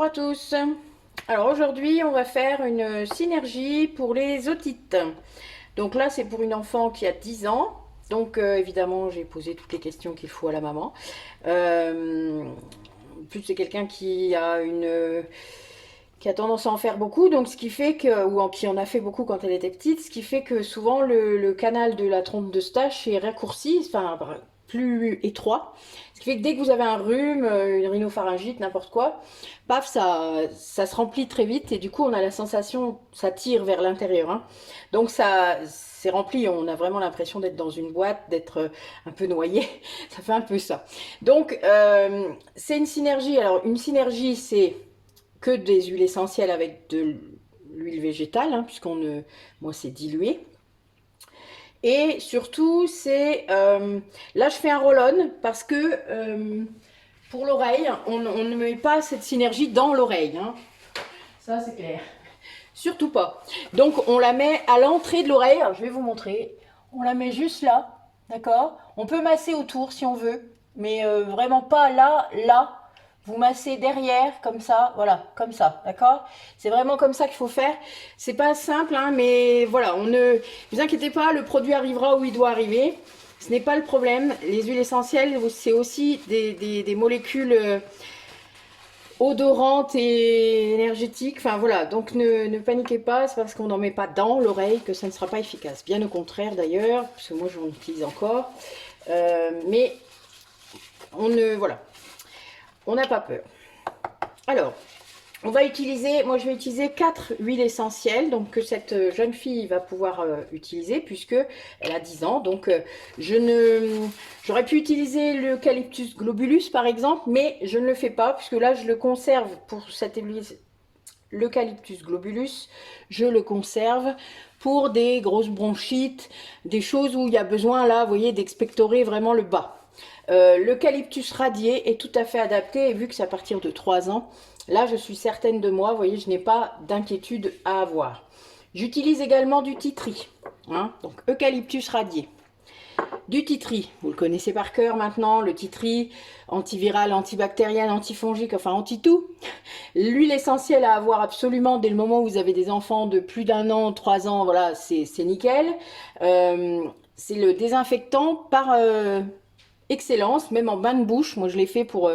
à tous. Alors aujourd'hui, on va faire une synergie pour les otites. Donc là, c'est pour une enfant qui a 10 ans. Donc évidemment, j'ai posé toutes les questions qu'il faut à la maman. En plus, c'est quelqu'un qui a tendance à en faire beaucoup, donc ce qui fait que, qui en a fait beaucoup quand elle était petite, ce qui fait que souvent le canal de la trompe d'Eustache est raccourci, enfin plus étroit. Ce qui fait que dès que vous avez un rhume, une rhinopharyngite, n'importe quoi, paf, ça se remplit très vite et du coup on a la sensation, ça tire vers l'intérieur. Hein. Donc ça, c'est rempli, on a vraiment l'impression d'être dans une boîte, d'être un peu noyé. Ça fait un peu ça. Donc c'est une synergie. Alors une synergie, c'est que des huiles essentielles avec de l'huile végétale, hein, moi c'est dilué. Et surtout, là je fais un roll-on parce que pour l'oreille, on ne met pas cette synergie dans l'oreille. Hein. Ça c'est clair. Surtout pas. Donc on la met à l'entrée de l'oreille. Je vais vous montrer. On la met juste là, d'accord? On peut masser autour si on veut, mais vraiment pas là, là. Vous massez derrière, comme ça, voilà, comme ça, d'accord? C'est vraiment comme ça qu'il faut faire. C'est pas simple, hein, mais voilà, ne vous inquiétez pas, le produit arrivera où il doit arriver. Ce n'est pas le problème. Les huiles essentielles, c'est aussi des molécules odorantes et énergétiques. Enfin voilà, donc ne paniquez pas, c'est parce qu'on n'en met pas dans l'oreille que ça ne sera pas efficace. Bien au contraire d'ailleurs, parce que moi j'en utilise encore. Mais voilà, on n'a pas peur. Alors, on va utiliser, moi je vais utiliser 4 huiles essentielles, donc que cette jeune fille va pouvoir utiliser, puisque elle a 10 ans. Donc j'aurais pu utiliser l'eucalyptus globulus par exemple, mais je ne le fais pas, puisque là je le conserve pour cette huile. L'eucalyptus globulus, je le conserve pour des grosses bronchites, des choses où il y a besoin là, vous voyez, d'expectorer vraiment le bas. L'eucalyptus radié est tout à fait adapté, et vu que c'est à partir de 3 ans, là je suis certaine de moi, vous voyez, je n'ai pas d'inquiétude à avoir. J'utilise également du titri, hein, donc eucalyptus radié. Du titri, vous le connaissez par cœur maintenant, le titri, antiviral, antibactérien, antifongique, enfin anti-tout. L'huile essentielle à avoir absolument dès le moment où vous avez des enfants de plus d'1 an, 3 ans, voilà, c'est nickel. C'est le désinfectant par excellence, même en bain de bouche. Moi je l'ai fait pour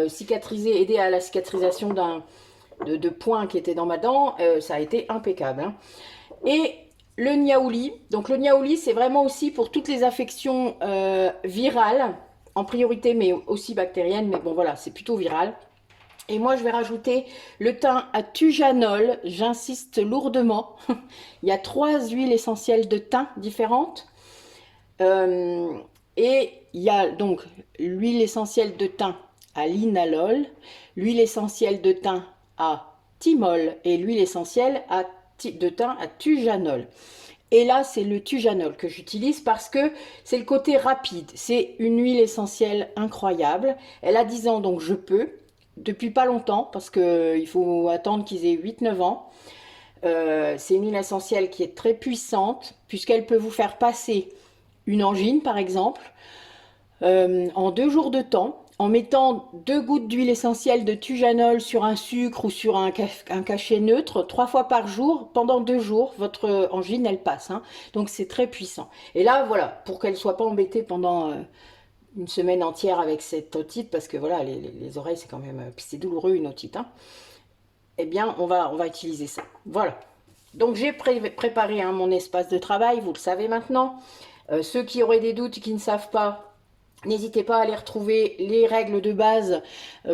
cicatriser, aider à la cicatrisation de points qui étaient dans ma dent. Ça a été impeccable. Hein. Et le niaouli. Donc le niaouli, c'est vraiment aussi pour toutes les affections virales, en priorité, mais aussi bactériennes. Mais bon, voilà, c'est plutôt viral. Et moi, je vais rajouter le thym à tujanol. J'insiste lourdement. Il y a 3 huiles essentielles de thym différentes. Et il y a donc l'huile essentielle de thym à linalol, l'huile essentielle de thym à thymol et l'huile essentielle de thym à tujanol. Et là, c'est le tujanol que j'utilise parce que c'est le côté rapide. C'est une huile essentielle incroyable. Elle a 10 ans, donc je peux. Depuis pas longtemps, parce qu'il faut attendre qu'ils aient 8-9 ans. C'est une huile essentielle qui est très puissante, puisqu'elle peut vous faire passer une angine, par exemple, en 2 jours de temps, en mettant 2 gouttes d'huile essentielle de tujanol sur un sucre ou sur un cachet neutre 3 fois par jour, pendant 2 jours, votre angine, elle passe. Hein. Donc c'est très puissant. Et là, voilà, pour qu'elle ne soit pas embêtée pendant une semaine entière avec cette otite, parce que voilà, les oreilles, c'est quand même, c'est douloureux une otite, hein. Eh bien, on va utiliser ça. Voilà. Donc j'ai préparé hein, mon espace de travail, vous le savez maintenant. Ceux qui auraient des doutes, qui ne savent pas, n'hésitez pas à aller retrouver les règles de base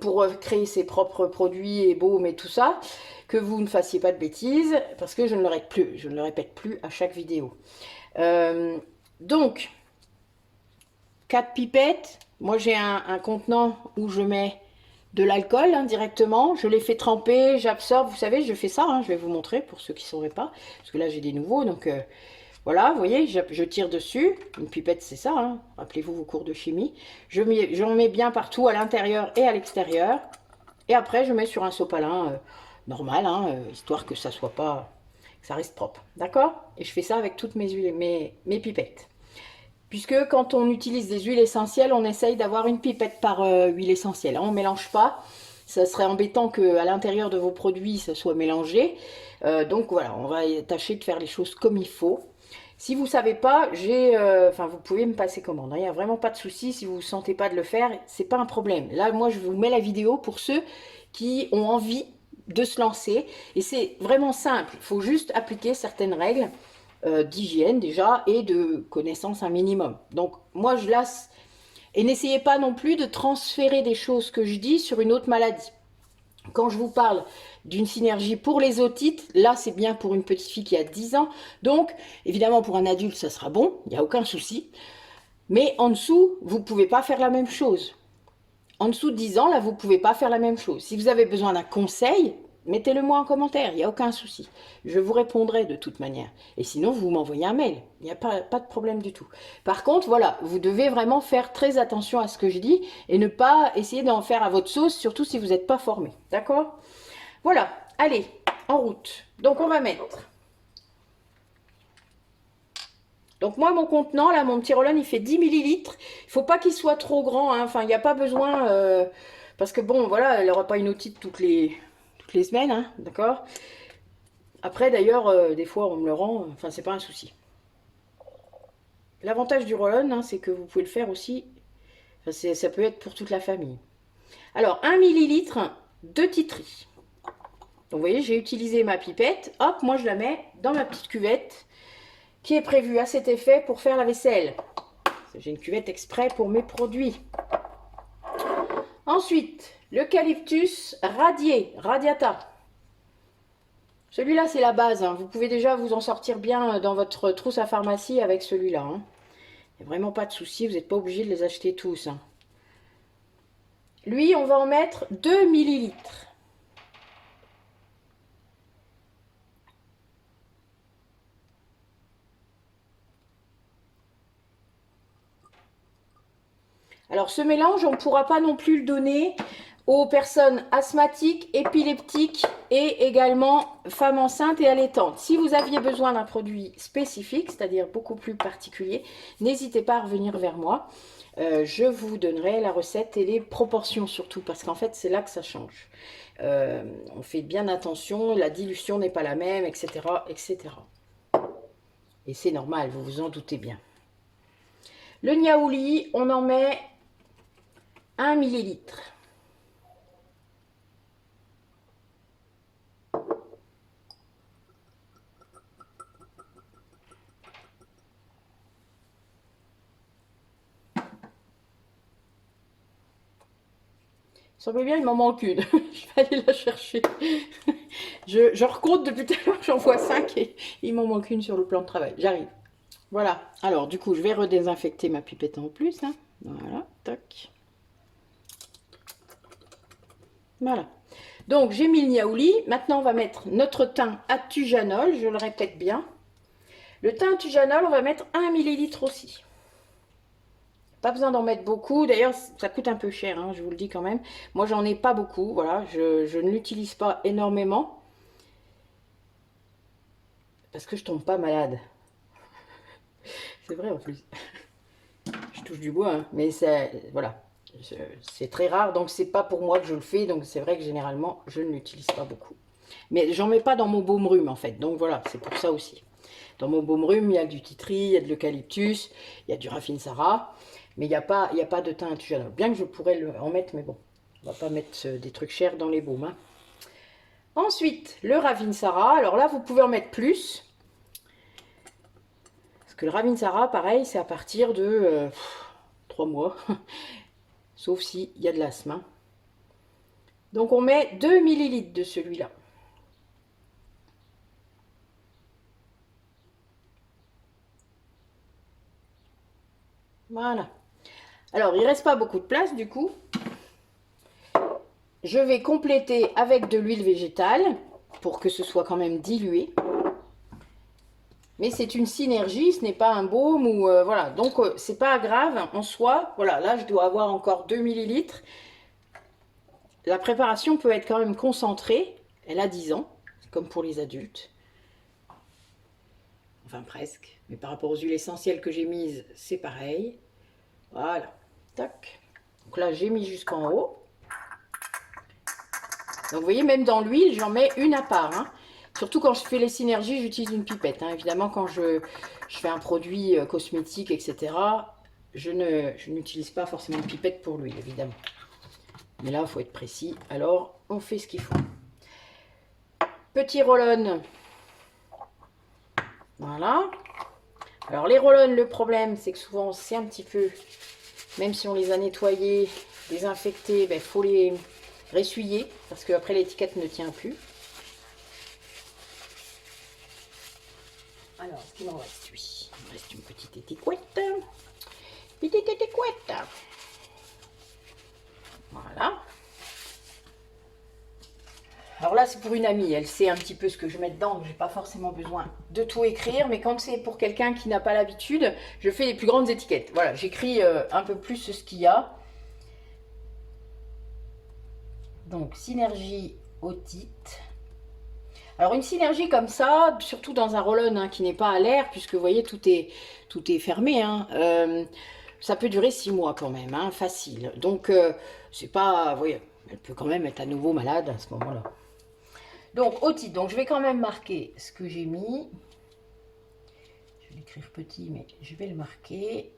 pour créer ses propres produits et baumes et tout ça. Que vous ne fassiez pas de bêtises, parce que je ne le répète plus à chaque vidéo. Donc, 4 pipettes. Moi, j'ai un contenant où je mets de l'alcool hein, directement. Je les fais tremper, j'absorbe. Vous savez, je fais ça. Hein, je vais vous montrer pour ceux qui ne sauraient pas. Parce que là, j'ai des nouveaux. Donc, voilà, vous voyez, je tire dessus. Une pipette, c'est ça. Hein, rappelez-vous vos cours de chimie. J'en mets bien partout, à l'intérieur et à l'extérieur. Et après, je mets sur un sopalin normal, hein, histoire que ça soit pas... que ça reste propre. D'accord? Et je fais ça avec toutes mes huiles, mes pipettes. Puisque quand on utilise des huiles essentielles, on essaye d'avoir une pipette par huile essentielle. On ne mélange pas. Ça serait embêtant qu'à l'intérieur de vos produits, ça soit mélangé. Donc voilà, on va tâcher de faire les choses comme il faut. Si vous ne savez pas, enfin, vous pouvez me passer commande. Il n'y a vraiment pas de souci. Si vous ne sentez pas de le faire, c'est pas un problème. Là, moi, je vous mets la vidéo pour ceux qui ont envie de se lancer. Et c'est vraiment simple. Il faut juste appliquer certaines règles d'hygiène déjà et de connaissance un minimum. Donc, moi, je laisse... Et n'essayez pas non plus de transférer des choses que je dis sur une autre maladie. Quand je vous parle d'une synergie pour les otites, là c'est bien pour une petite fille qui a 10 ans. Donc évidemment pour un adulte ça sera bon, il n'y a aucun souci. Mais en dessous, vous ne pouvez pas faire la même chose. En dessous de 10 ans, là vous ne pouvez pas faire la même chose. Si vous avez besoin d'un conseil, mettez-le moi en commentaire, il n'y a aucun souci. Je vous répondrai de toute manière. Et sinon, vous m'envoyez un mail, il n'y a pas de problème du tout. Par contre, voilà, vous devez vraiment faire très attention à ce que je dis et ne pas essayer d'en faire à votre sauce, surtout si vous n'êtes pas formé. D'accord ? Voilà, allez, en route. Donc on va mettre. Donc moi mon contenant, là mon petit roll-on il fait 10 millilitres. Il ne faut pas qu'il soit trop grand, hein. Enfin il n'y a pas besoin, parce que bon voilà, elle n'aura pas une otite toutes les semaines, hein, d'accord. Après d'ailleurs, des fois on me le rend, enfin c'est pas un souci. L'avantage du roll-on, hein, c'est que vous pouvez le faire aussi, enfin, ça peut être pour toute la famille. Alors 1 millilitre de titri. Donc vous voyez, j'ai utilisé ma pipette. Hop, moi je la mets dans ma petite cuvette qui est prévue à cet effet pour faire la vaisselle. J'ai une cuvette exprès pour mes produits. Ensuite, l'eucalyptus radiata. Celui-là, c'est la base, hein. Vous pouvez déjà vous en sortir bien dans votre trousse à pharmacie avec celui-là, hein. Il n'y a vraiment pas de souci, vous n'êtes pas obligé de les acheter tous, hein. Lui, on va en mettre 2 millilitres. Alors ce mélange, on ne pourra pas non plus le donner aux personnes asthmatiques, épileptiques et également femmes enceintes et allaitantes. Si vous aviez besoin d'un produit spécifique, c'est-à-dire beaucoup plus particulier, n'hésitez pas à revenir vers moi. Je vous donnerai la recette et les proportions surtout, parce qu'en fait c'est là que ça change. On fait bien attention, la dilution n'est pas la même, etc. etc. Et c'est normal, vous vous en doutez bien. Le niaouli, on en met 1 millilitre. Ça semble bien, il m'en manque une. Je vais aller la chercher. Je recompte depuis tout à l'heure, j'en vois 5 et il m'en manque une sur le plan de travail. J'arrive. Voilà. Alors, du coup, je vais redésinfecter ma pipette en plus, hein. Voilà, tac. Voilà. Donc, j'ai mis le niaouli. Maintenant, on va mettre notre thym à tujanol. Je le répète bien. Le thym à tujanol, on va mettre 1 millilitre aussi. Pas besoin d'en mettre beaucoup. D'ailleurs, ça coûte un peu cher, hein, je vous le dis quand même. Moi, j'en ai pas beaucoup. Voilà, je ne l'utilise pas énormément. Parce que je tombe pas malade. C'est vrai en plus. Je touche du bois, hein, mais voilà. C'est très rare, donc c'est pas pour moi que je le fais. Donc c'est vrai que généralement, je ne l'utilise pas beaucoup. Mais j'en mets pas dans mon baume rhume en fait. Donc voilà, c'est pour ça aussi. Dans mon baume rhume, il y a du titri, il y a de l'eucalyptus, il y a du rafinsara. Mais il n'y a pas de thym à tujanol. Bien que je pourrais en mettre, mais bon. On va pas mettre des trucs chers dans les baumes, hein. Ensuite, le ravinsara. Alors là, vous pouvez en mettre plus. Parce que le ravinsara, pareil, c'est à partir de 3 mois. Sauf s'il y a de l'asthme, hein. Donc on met 2 millilitres de celui-là. Voilà. Alors, il ne reste pas beaucoup de place du coup. Je vais compléter avec de l'huile végétale pour que ce soit quand même dilué. Mais c'est une synergie, ce n'est pas un baume ou voilà. Donc c'est pas grave en soi. Voilà, là je dois avoir encore 2 millilitres. La préparation peut être quand même concentrée. Elle a 10 ans, comme pour les adultes. Enfin presque. Mais par rapport aux huiles essentielles que j'ai mises, c'est pareil. Voilà. Tac. Donc là j'ai mis jusqu'en haut. Donc vous voyez, même dans l'huile, j'en mets une à part. Hein. Surtout quand je fais les synergies, j'utilise une pipette. Hein. Évidemment, quand je fais un produit cosmétique, etc., je n'utilise pas forcément une pipette pour l'huile, évidemment. Mais là, il faut être précis. Alors, on fait ce qu'il faut. Petit roll-on. Voilà. Alors, les roll-on, le problème, c'est que souvent, c'est un petit peu... Même si on les a nettoyés, désinfectés, il faut les ressuyer. Parce qu'après, l'étiquette ne tient plus. Alors, ce qu'il m'en reste, oui. Il me reste une petite étiquette. Petite étiquette. Voilà. Alors là, c'est pour une amie. Elle sait un petit peu ce que je mets dedans. Donc, j'ai pas forcément besoin de tout écrire. Mais quand c'est pour quelqu'un qui n'a pas l'habitude, je fais les plus grandes étiquettes. Voilà, j'écris un peu plus ce qu'il y a. Donc, synergie otite. Alors une synergie comme ça, surtout dans un roll-on hein, qui n'est pas à l'air, puisque vous voyez tout est fermé, hein, ça peut durer 6 mois quand même, hein, facile. Donc c'est pas, vous voyez, elle peut quand même être à nouveau malade à ce moment-là. Donc otite, donc je vais quand même marquer ce que j'ai mis. Je vais l'écrire petit, mais je vais le marquer.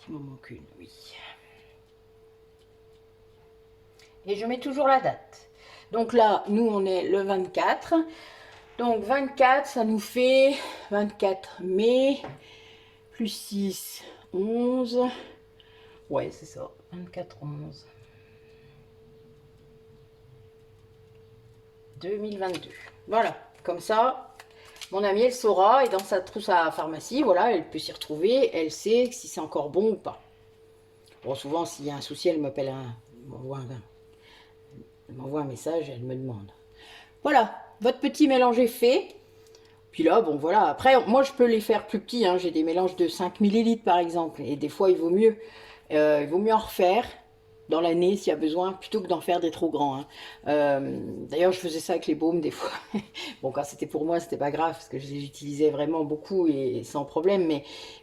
Il m'en manque une, oui. Et je mets toujours la date. Donc là, nous, on est le 24. Donc 24, ça nous fait 24 mai, plus 6, 11. Ouais, c'est ça, 24, 11. 2022. Voilà, comme ça, mon amie, elle saura, et dans sa trousse à pharmacie, voilà, elle peut s'y retrouver, elle sait si c'est encore bon ou pas. Bon, souvent, s'il y a un souci, elle m'appelle, elle m'envoie un message, elle me demande. Voilà, votre petit mélange est fait. Puis là, bon, voilà, après, moi, je peux les faire plus petits, hein. J'ai des mélanges de 5 millilitres, par exemple, et des fois, il vaut mieux en refaire dans l'année s'il y a besoin, plutôt que d'en faire des trop grands. Hein. D'ailleurs, je faisais ça avec les baumes des fois. Bon, quand c'était pour moi, c'était pas grave, parce que je les utilisais vraiment beaucoup et sans problème.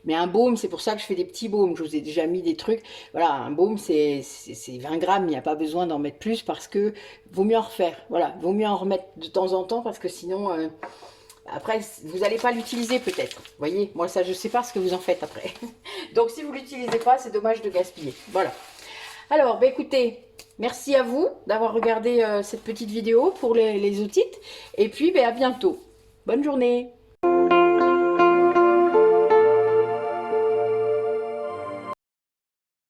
Mais un baume, c'est pour ça que je fais des petits baumes. Je vous ai déjà mis des trucs. Voilà, un baume, c'est 20 grammes. Il n'y a pas besoin d'en mettre plus parce que vaut mieux en refaire. Voilà, vaut mieux en remettre de temps en temps parce que sinon... après, vous n'allez pas l'utiliser peut-être. Vous voyez, moi ça, je ne sais pas ce que vous en faites après. Donc si vous ne l'utilisez pas, c'est dommage de gaspiller. Voilà. Alors, bah, écoutez, merci à vous d'avoir regardé cette petite vidéo pour les otites. Et puis, bah, à bientôt. Bonne journée.